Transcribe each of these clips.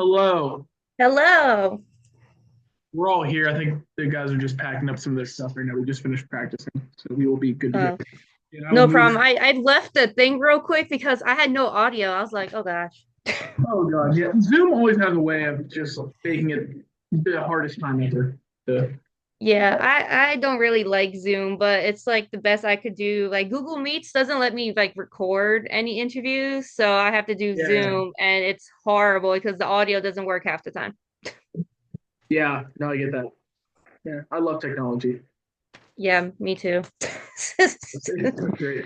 Hello. Hello. We're all here. I think the guys are just packing up some of their stuff right now. We just finished practicing, so we will be good to go. Oh, We'll no move problem. in. I left the thing real quick because I had no audio. I was like, oh gosh. Oh god, yeah. Zoom always has a way of just making it the hardest time ever. The, Yeah, I don't really like Zoom, but it's like the best I could do. Like Google Meets doesn't let me like record any interviews, so I have to do yeah, Zoom and it's horrible because the audio doesn't work half the time. yeah. No, I get that. Yeah, I love technology. Yeah, me too. It's great.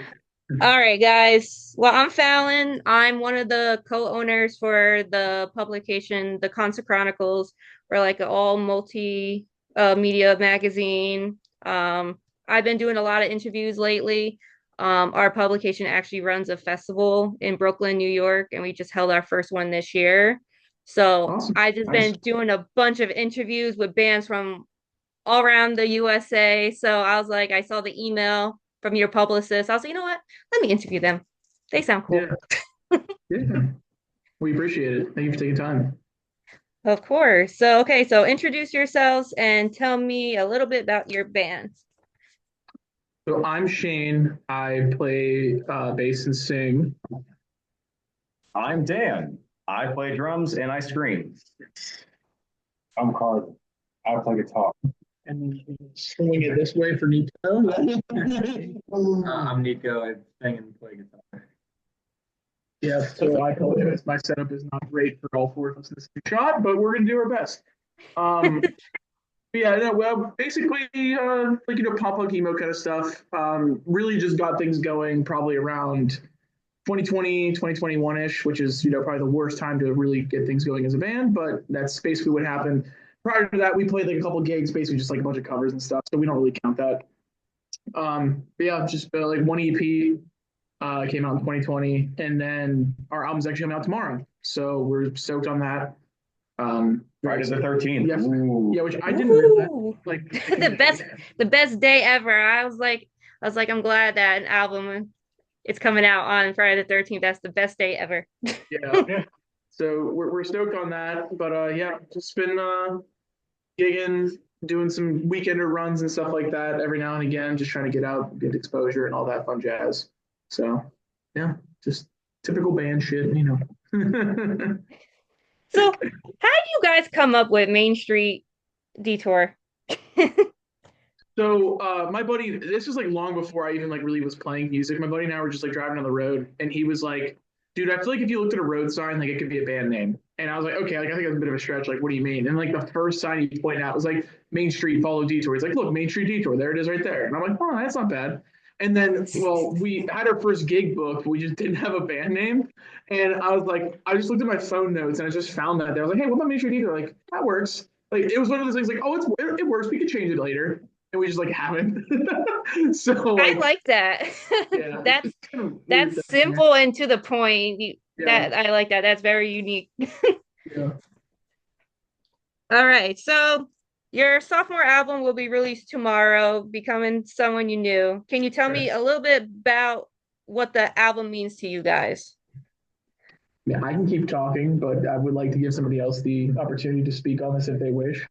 All right, guys. Well, I'm Fallon. I'm one of the co-owners for the publication, The Concert Chronicles. We're like an all multi media magazine. I've been doing a lot of interviews lately. Our publication actually runs a festival in Brooklyn, New York, and we just held our first one this year. So Awesome. I just Nice. been doing a bunch of interviews with bands from all around the USA. So I was like, I saw the email from your publicist. I was like, you know what? Let me interview them. They sound cool. Yeah, yeah. We appreciate it. Thank you for taking time. Of course. So, okay, so introduce yourselves and tell me a little bit about your band. So I'm Shane. I play bass and sing. I'm Dan. I play drums and I scream. I'm Carter. I play guitar. And swing it this way for Nico. I'm Nico. I sing and play guitar. Yeah, so I apologize. My setup is not great for all four of us in this shot, but we're gonna do our best. Um, yeah, no, well, basically, pop punk emo kind of stuff. Really just got things going probably around 2020, 2021 ish, which is probably the worst time to really get things going as a band. But that's basically what happened. Prior to that, we played like a couple gigs, basically just like a bunch of covers and stuff. So we don't really count that. But yeah, just like one EP came out in 2020, and then our album's actually coming out tomorrow. So we're stoked on that. Friday the 13th. Yeah, Ooh. yeah, which I didn't realize. Woo! Like, The best day ever. I was like, I'm glad that an album is coming out on Friday the 13th. That's the best day ever. yeah. So we're stoked on that. But yeah, just been gigging, doing some weekender runs and stuff like that every now and again, just trying to get out, get exposure and all that fun jazz. So yeah, just typical band shit. So, how do you guys come up with Main Street Detour? So my buddy, this was like long before I even like really was playing music. My buddy and I were just like driving on the road, and he was like, "Dude, I feel like if you looked at a road sign, like it could be a band name." And I was like, "Okay, like I think that's a bit of a stretch. Like, what do you mean?" And like the first sign he pointed out was like Main Street, follow Detour. He's like, "Look, Main Street Detour, there it is, right there." And I'm like, "Oh, that's not bad." And then, well, we had our first gig booked, but we just didn't have a band name. And I was like, I just looked at my phone notes and I just found that there. I was like, "Hey, what about Main Street Detour?" Like, that works. Like, it was one of those things like, "Oh, it works. We could change it later." And we just like haven't. So I like, like that. yeah, That's it's kind of weird. that's simple and to the point. Yeah, That I like that. That's very unique. yeah. All right. So your sophomore album will be released tomorrow, Becoming Someone You Knew. Can you tell me a little bit about what the album means to you guys? Yeah, I can keep talking, but I would like to give somebody else the opportunity to speak on this if they wish.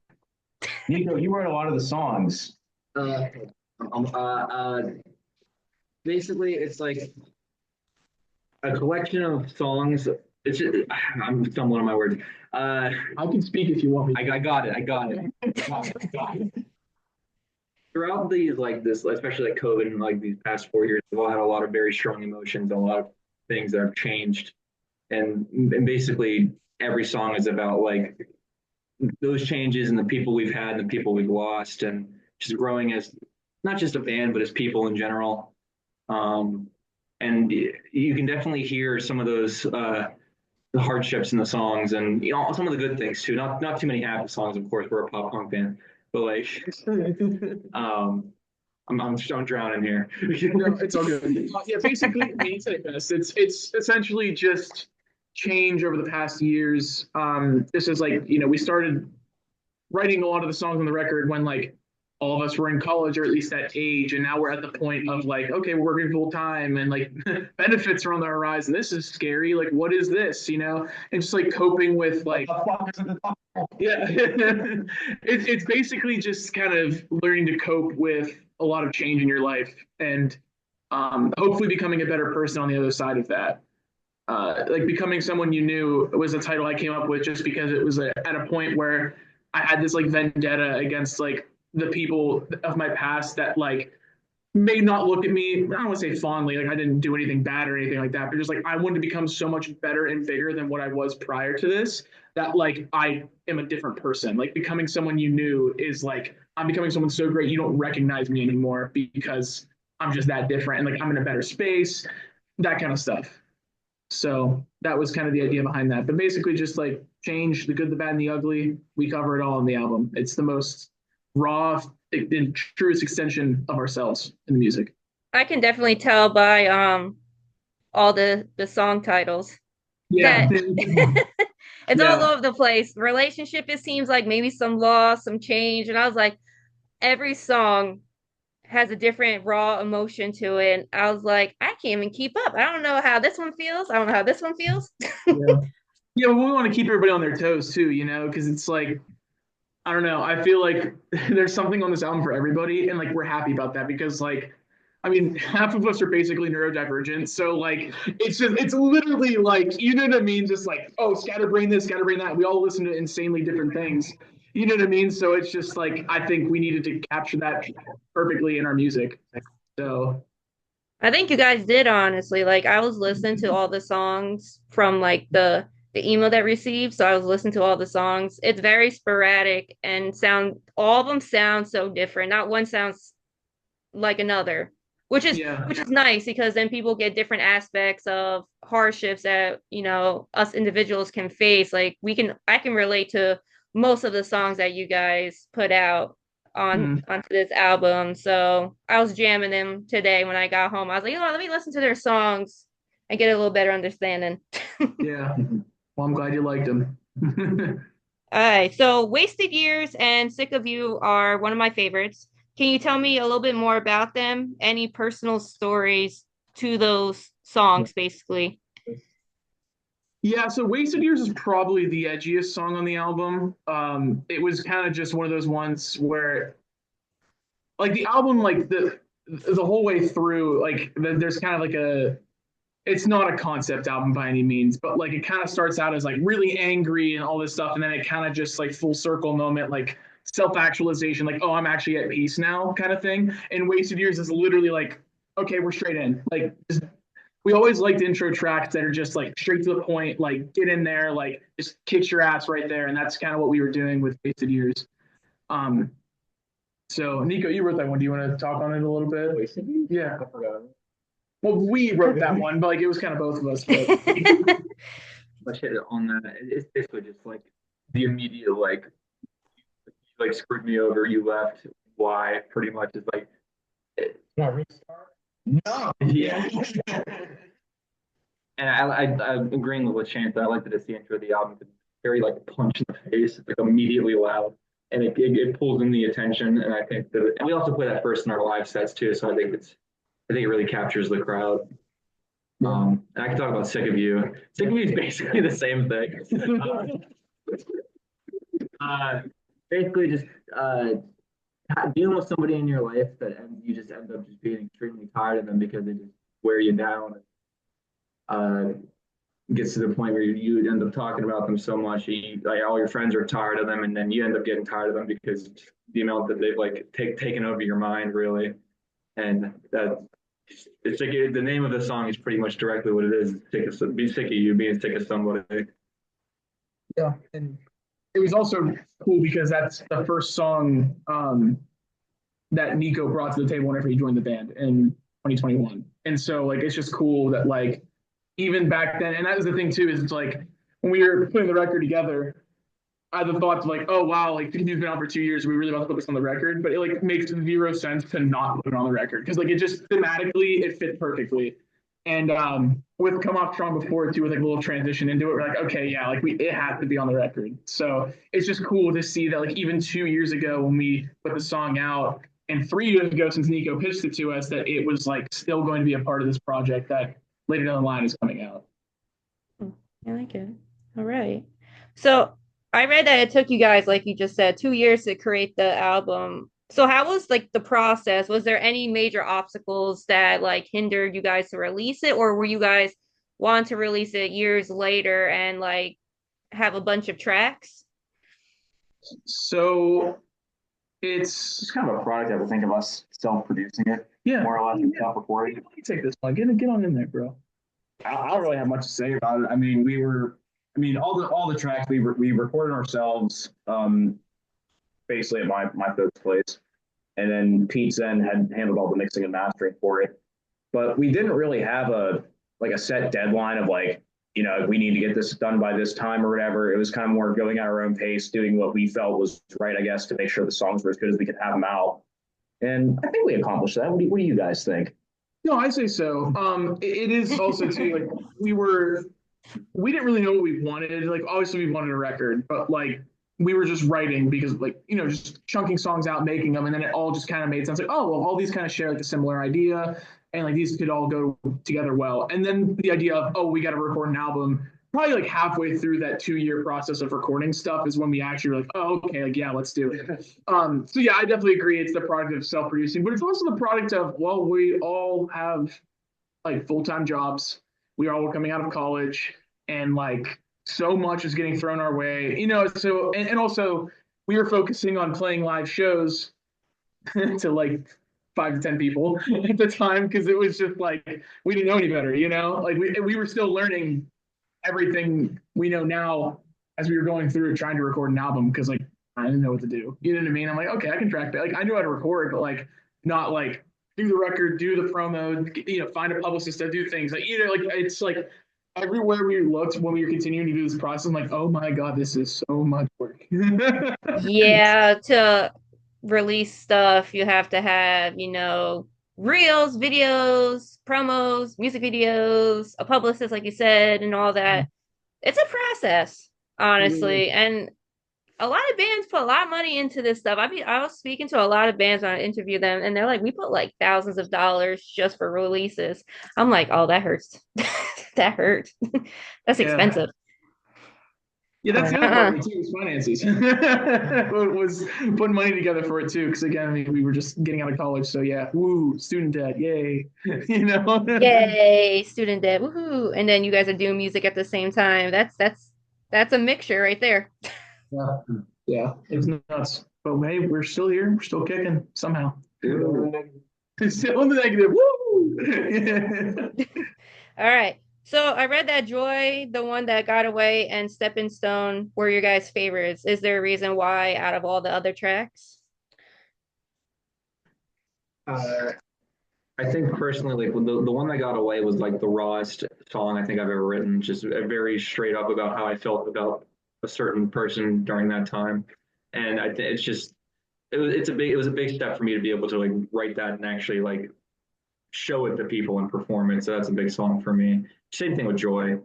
Nico, you wrote a lot of the songs. Uh, um, uh, uh, Basically, it's like a collection of songs. It's just, I'm stumbling on my words. I can speak if you want me. I got it. I got it. Throughout these like this, especially like COVID and like these past 4 years, we've all had a lot of very strong emotions, a lot of things that have changed, and basically every song is about like those changes and the people we've had and the people we've lost, and just growing as not just a band but as people in general. Um, and you can definitely hear some of those the hardships in the songs, and some of the good things too. Not too many happy songs, of course. We're a pop punk band, but like um, I'm drowning here. No, it's all good. Yeah, basically, I mean, you said it best. It's essentially just change over the past years. This is like we started writing a lot of the songs on the record when like all of us were in college or at least that age, and now we're at the point of like, okay, we're working full time and like benefits are on the horizon. This is scary. Like, what is this? And just like coping with like, yeah, it's basically just kind of learning to cope with a lot of change in your life and hopefully becoming a better person on the other side of that. Like becoming someone you knew was a title I came up with just because it was at a point where I had this like vendetta against like the people of my past that like may not look at me, I don't want to say fondly, like I didn't do anything bad or anything like that, but just like I wanted to become so much better and bigger than what I was prior to this that like I am a different person. Like becoming someone you knew is like I'm becoming someone so great you don't recognize me anymore because I'm just that different and like I'm in a better space, that kind of stuff. So that was kind of the idea behind that. But basically just like change the good, the bad, and the ugly. We cover it all in the album. It's the most raw and truest extension of ourselves in the music. I can definitely tell by all the song titles Yeah. that it's all Yeah. over the place. Relationship, it seems like maybe some loss, some change. And I was like, every song has a different raw emotion to it. And I was like, I can't even keep up. I don't know how this one feels. I don't know how this one feels. Yeah. Yeah, well, we want to keep everybody on their toes too, because it's like, I don't know. I feel like there's something on this album for everybody, and like we're happy about that because like, I mean, half of us are basically neurodivergent, so like it's literally like what I mean, just like oh, scatterbrain this, scatterbrain that. We all listen to insanely different things, what I mean. So it's just like I think we needed to capture that perfectly in our music. So I think you guys did, honestly. Like I was listening to all the songs from like the email that received, so I was listening to all the songs. It's very sporadic and sound all of them sound so different. Not one sounds like another, yeah, which is nice because then people get different aspects of hardships that, us individuals can face. Like I can relate to most of the songs that you guys put out onto this album. So I was jamming them today when I got home. I was like, let me listen to their songs and get a little better understanding. yeah. Well, I'm glad you liked them. All right, so Wasted Years and Sick of You are one of my favorites. Can you tell me a little bit more about them? Any personal stories to those songs, basically? Yeah, so Wasted Years is probably the edgiest song on the album. It was kind of just one of those ones where, like, the album, like the whole way through, like, there's kind of like it's not a concept album by any means, but like it kind of starts out as like really angry and all this stuff, and then it kind of just like full circle moment, like self-actualization, like oh, I'm actually at peace now, kind of thing. And Wasted Years is literally like, okay, we're straight in, like we always liked intro tracks that are just like straight to the point, like get in there, like just kicks your ass right there. And that's kind of what we were doing with Wasted Years. Um, so Nico, you wrote that one. Do you want to talk on it a little bit? Wasted Years? Yeah. I forgot. Well, we wrote that one, but like it was kind of both of us. But Much hit on that. It's basically just like the immediate like you like screwed me over, you left. Why? Pretty much is like restart. No. Yeah. And I'm agreeing with what Chance. I like that it's the intro of the album. It's very like punch in the face. It's like immediately loud, and it pulls in the attention. And I think that, and we also play that first in our live sets too. So I think it really captures the crowd. And I can talk about Sick of You. Sick of You is basically the same thing. Basically, just dealing with somebody in your life that you just end up just being extremely tired of them because they just wear you down. Gets to the point where you end up talking about them so much, like all your friends are tired of them, and then you end up getting tired of them because the amount that they've like taken over your mind, really. And that it's like the name of the song is pretty much directly what it is. Be sick of you, being sick of somebody. yeah, and it was also cool because that's the first song that Nico brought to the table whenever he joined the band in 2021. And so like it's just cool that like even back then, and that was the thing too, is it's like when we were putting the record together, I had the thoughts like, oh wow, like he's been out for 2 years, we really want to put this on the record, but it like makes zero sense to not put it on the record because like it just thematically it fit perfectly. And with Come Off Strong before too, with like a little transition into it. We're like, okay, yeah, like it has to be on the record. So it's just cool to see that like even 2 years ago when we put the song out, and 3 years ago since Nico pitched it to us, that it was like still going to be a part of this project that later down the line is coming out. I like it. All right. So I read that it took you guys, like you just said, 2 years to create the album. So how was like the process? Was there any major obstacles that like hindered you guys to release it, or were you guys want to release it years later and like have a bunch of tracks? So It's kind of a product that I think of us self-producing it, yeah, more or less, and yeah. self-recording. You take this one. Get on in there, bro. I don't really have much to say about it. All the tracks we recorded ourselves, basically at my folks' place, and then Pete Zen had handled all the mixing and mastering for it. But we didn't really have a set deadline of like, we need to get this done by this time or whatever. It was kind of more going at our own pace, doing what we felt was right, I guess, to make sure the songs were as good as we could have them out. And I think we accomplished that. What do you guys think? No, I say so. It is also too like we didn't really know what we wanted. Like obviously we wanted a record, but like we were just writing because like just chunking songs out, making them, and then it all just kind of made sense. Like oh well, all these kind of share like a similar idea, and like these could all go together well. And then the idea of we got to record an album. Probably like halfway through that 2 year process of recording stuff is when we actually were like, oh okay, like yeah, let's do it. So yeah, I definitely agree. It's the product of self-producing, but it's also the product of we all have like full-time jobs. We are all coming out of college, and like so much is getting thrown our way. So and also we were focusing on playing live shows to like 5 to 10 people at the time because it was just like we didn't know any better. Like we were still learning everything we know now as we were going through trying to record an album because like I didn't know what to do. You know what I mean? I'm like, okay, I can track that. Like I knew how to record, but like not like do the record, do the promo, find a publicist that do things. Like like it's like everywhere we looked when we were continuing to do this process, I'm like, oh my God, this is so much work. Yeah, to release stuff, you have to have, reels, videos, promos, music videos, a publicist, like you said, and all that. It's a process, honestly. And a lot of bands put a lot of money into this stuff. I was speaking to a lot of bands when I interviewed them, and they're like, we put like thousands of dollars just for releases. I'm like, oh, that hurts. That hurts. That's expensive. Yeah, that's the other part of it too, was finances. was putting money together for it too, because again, I mean, we were just getting out of college, so yeah, woo, student debt, yay, Yay, student debt, woohoo! And then you guys are doing music at the same time. That's a mixture right there. Yeah, it's nuts. But hey, we're still here, we're still kicking somehow. Still in the negative, woo! All right. So I read that Joy, the one that got away, and Stepping Stone were your guys' favorites. Is there a reason why out of all the other tracks? I think personally, like the one that got away was like the rawest song I think I've ever written. Just very straight up about how I felt about a certain person during that time, and I think it was a big step for me to be able to like write that and actually like show it to people and perform it. So that's a big song for me. Same thing with Joy.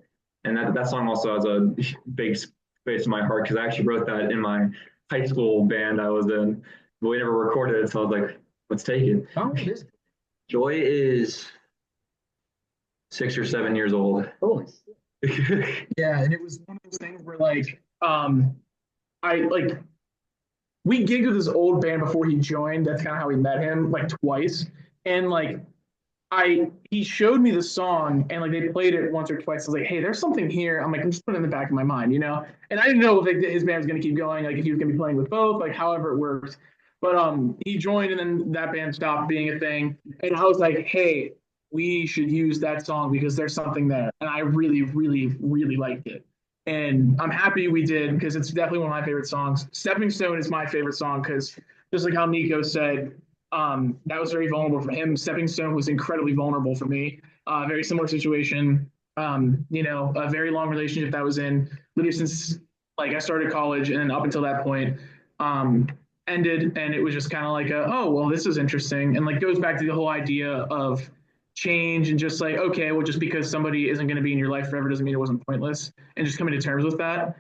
And that song also has a big space in my heart because I actually wrote that in my high school band I was in, but we never recorded it. So I was like, let's take it. Oh, it is. Joy is 6 or 7 years old. Holy. Yeah, and it was one of those things where like we gigged with this old band before he joined. That's kind of how we met him, like twice. And like he showed me the song and like they played it once or twice. I was like, hey, there's something here. I'm like, I'm just putting it in the back of my mind, And I didn't know if like his band was gonna keep going, like if he was gonna be playing with both, like however it works. But he joined and then that band stopped being a thing. And I was like, hey, we should use that song because there's something there. And I really, really, really liked it. And I'm happy we did because it's definitely one of my favorite songs. Stepping Stone is my favorite song because just like how Nico said, that was very vulnerable for him. Stepping Stone was incredibly vulnerable for me. Very similar situation. A very long relationship that was in literally since like I started college and then up until that point ended, and it was just kind of like oh well, this is interesting, and like goes back to the whole idea of change and just like, okay, well, just because somebody isn't going to be in your life forever doesn't mean it wasn't pointless, and just coming to terms with that.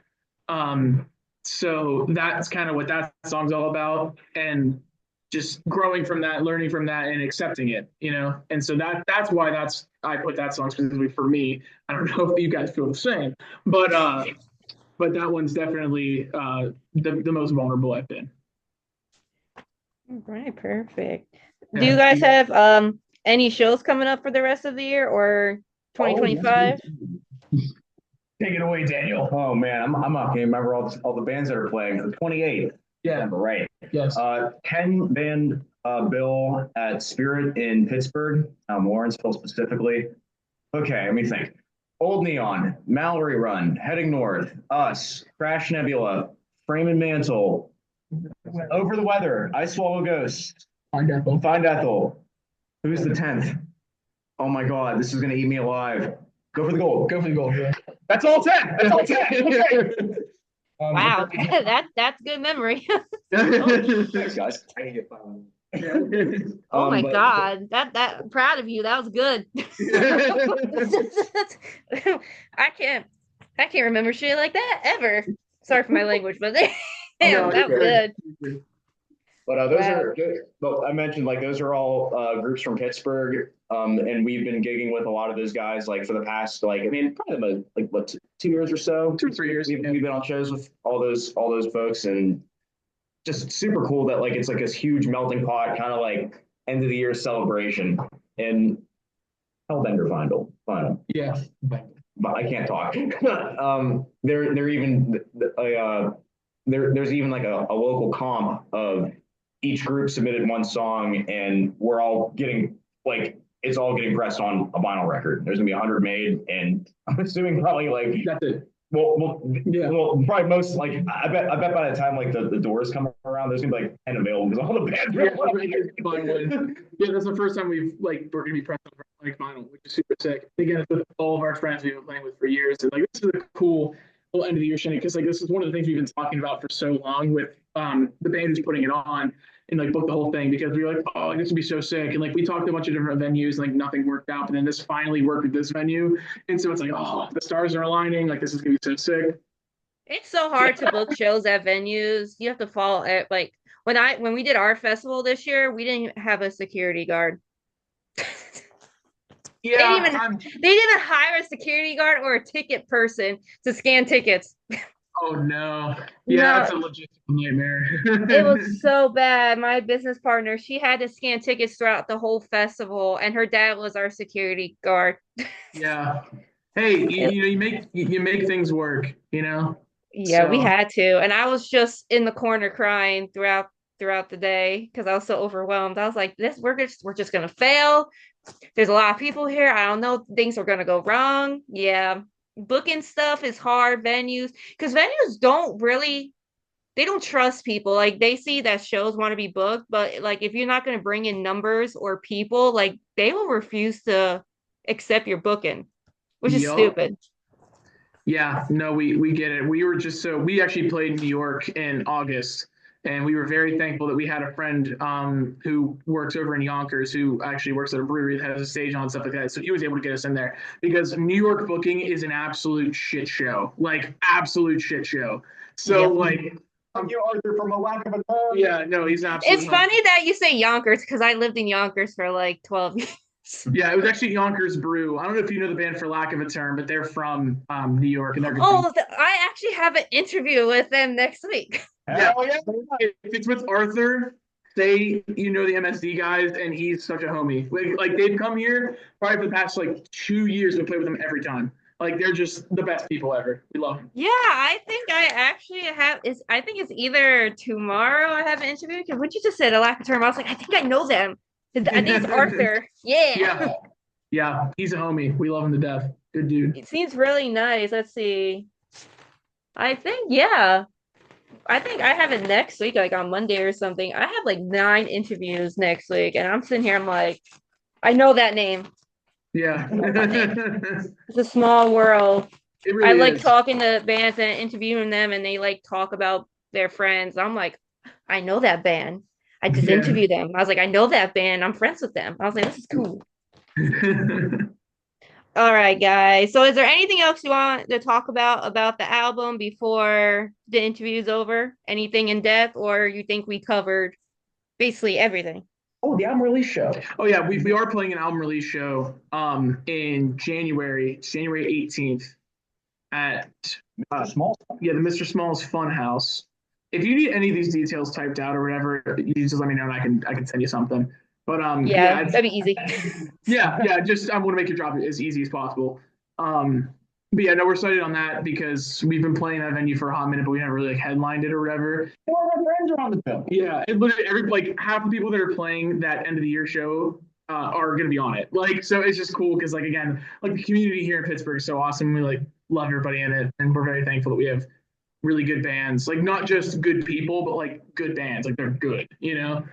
Um, so that's kind of what that song's all about, and just growing from that, learning from that, and accepting it, you know. And so that's why I put that song specifically for me. I don't know if you guys feel the same, but that one's definitely the most vulnerable I've been. All right, perfect. Do you Yeah. guys have any shows coming up for the rest of the year or 2025? Take it away, Daniel. Oh man, I'm not gonna remember all the bands that are playing. The 28th. Yeah. Right. Yes. 10 band bill at Spirit in Pittsburgh, Lawrenceville specifically. Okay, let me think. Old Neon, Mallory Run, Heading North, Us, Crash Nebula, Frame and Mantle, Over the Weather, I Swallow Ghosts, Find Ethel. Find Ethel. Who's the 10th? Oh my God, this is gonna eat me alive. Go for the gold. Go for the gold. Yeah. That's all 10. That's all 10. Wow, that's good memory. Thanks, guys. Oh my But- God, that proud of you. That was good. I can't remember shit like that ever. Sorry for my language, but damn, No, that was you're good. But those Wow. are good. Well, I mentioned like those are all groups from Pittsburgh, and we've been gigging with a lot of those guys like for the past probably like what 2 years or so. 2 or 3 years. We've been on shows with all those folks, and just super cool that like it's like this huge melting pot, kind of like end of the year celebration. And Hellbender final. Yeah. But I can't talk. They're even there's even like a local comp of each group submitted one song, and we're all getting like it's all getting pressed on a vinyl record. There's gonna be 100 made, and I'm assuming probably like That's it. yeah. Well, probably most like I bet by the time like the doors come around, there's gonna be like 10 available because all the bands are Yeah, that's the first time we're gonna be pressing like vinyl, which is super sick. Again, it's with all of our friends we've been playing with for years, and like this is a cool little end of the year shindig because like this is one of the things we've been talking about for so long with the band who's putting it on and like book the whole thing because we were like, oh, like, this would be so sick, and like we talked to a bunch of different venues and like nothing worked out, but then this finally worked with this venue, and so it's like, oh, the stars are aligning, like this is gonna be so sick. It's so hard to book shows at venues. You have to follow it. Like when we did our festival this year, we didn't have a security guard. Yeah, They didn't hire a security guard or a ticket person to scan tickets. oh no, yeah, No. that's a logistical nightmare. It was so bad. My business partner, she had to scan tickets throughout the whole festival, and her dad was our security guard. Yeah. Hey, you make things work, you know? Yeah, we So- had to. And I was just in the corner crying throughout the day because I was so overwhelmed. I was like, we're just gonna fail. There's a lot of people here. I don't know, things are gonna go wrong. Yeah. Booking stuff is hard, venues, because venues they don't trust people. Like they see that shows want to be booked, but like if you're not going to bring in numbers or people, like they will refuse to accept your booking, which is Yup. stupid. Yeah, no, we get it. We actually played in New York in August, and we were very thankful that we had a friend who works over in Yonkers who actually works at a brewery that has a stage on and stuff like that. So he was able to get us in there because New York booking is an absolute shit show, like absolute shit show. So Yep. like, you Arthur from a lack of a term. yeah, no, he's absolutely. It's funny that you say Yonkers because I lived in Yonkers for like 12 years. Yeah, it was actually Yonkers Brew. I don't know if you know the band for lack of a term, but they're from New York, and they're I actually have an interview with them next week. yeah. If it's with Arthur, the MSD guys, and he's such a homie. Like they've come here probably for the past like 2 years. We play with them every time. Like they're just the best people ever. We love them. Yeah, I think I actually I think it's either tomorrow I have an interview because what you just said, a lack of term, I was like, I think I know them. I think it's Arthur. Yeah. Yeah, he's a homie. We love him to death. Good dude. It seems really nice. Let's see. I think I have it next week, like on Monday or something. I have like 9 interviews next week, and I'm sitting here, I'm like, I know that name. Yeah. It's a small world. It really I like is. talking to bands and interviewing them, and they like talk about their friends. I'm like, I know that band. I just Yeah. interviewed them. I was like, I know that band. I'm friends with them. I was like, this is cool. All right, guys. So is there anything else you want to talk about the album before the interview is over? Anything in depth, or you think we covered basically everything? Oh, the album release show. Oh yeah, we are playing an album release show in January. It's January 18th at Small. the Mr. Small's Fun House. If you need any of these details typed out or whatever, you just let me know and I can send you something. But Yeah, that'd be easy. just I want to make your job as easy as possible. But yeah, no, we're excited on that because we've been playing that venue for a hot minute, but we haven't really like headlined it or whatever. Well, my friends are on the bill. Yeah, it literally like half the people that are playing that end of the year show are going to be on it. Like, so it's just cool because like again, like the community here in Pittsburgh is so awesome. We like love everybody in it, and we're very thankful that we have really good bands. Like not just good people, but like good bands. Like they're good, you know.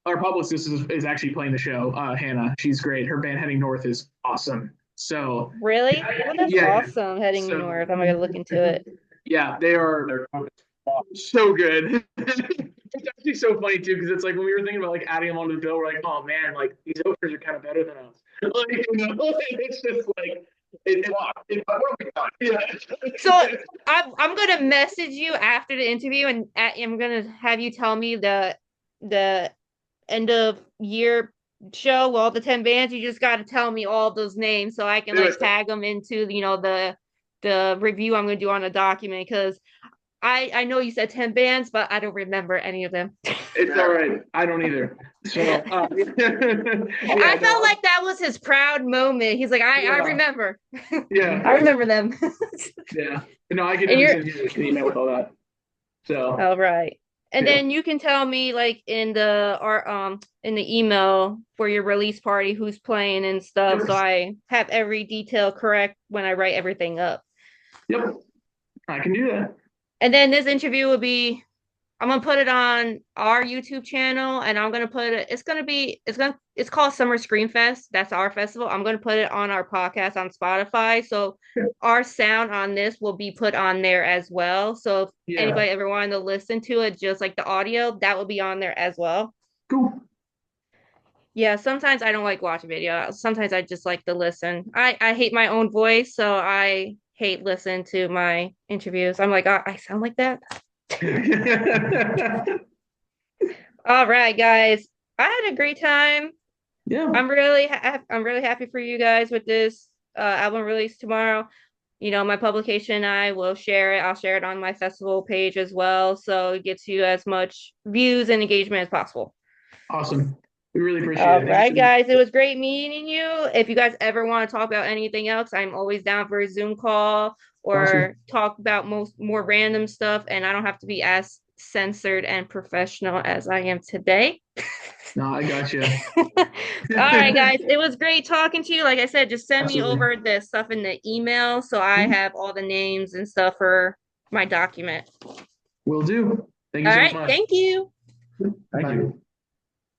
Our publicist is actually playing the show. Hannah, she's great. Her band Heading North is awesome. So Really? Well, that's yeah, awesome. Heading so north. I'm gonna look into it. yeah, they are so good. It's actually so funny too because it's like when we were thinking about like adding them onto the bill, we're like, oh man, like these openers are kind of better than us. Like, you know, it's just like what have we done? Yeah. So I'm gonna message you after the interview, and I'm gonna have you tell me the end of year show with all the 10 bands. You just got to tell me all those names so I can like tag them into the review I'm gonna do on a document because I know you said 10 bands, but I don't remember any of them. It's all right. I don't either. So I felt like that was his proud moment. He's like, I remember. Yeah. I remember them. Yeah. No, I can send you an email with all that. So all right. And then you can tell me like in the email for your release party who's playing and stuff, so I have every detail correct when I write everything up. Yep. I can do that. And then this interview will be I'm gonna put it on our YouTube channel, and I'm gonna put it. It's called Summer Screen Fest. That's our festival. I'm gonna put it on our podcast on Spotify. So our sound on this will be put on there as well. So if anybody ever wanted to listen to it, just like the audio, that will be on there as well. Cool. Yeah, sometimes I don't like watching video. Sometimes I just like to listen. I hate my own voice, so I hate listening to my interviews. I'm like, I sound like that. All right, guys. I had a great time. Yeah. I'm really happy for you guys with this album release tomorrow. You know, my publication, I will share it. I'll share it on my festival page as well, so it gets you as much views and engagement as possible. Awesome. We really appreciate it. All right, guys. It was great meeting you. If you guys ever want to talk about anything else, I'm always down for a Zoom call or talk about more random stuff, and I don't have to be as censored and professional as I am today. No, I got you. All right, guys. It was great talking to you. Like I said, just send me over the stuff in the email so I have all the names and stuff for my document. Will do. Thank you so much. Thank you. Thank you.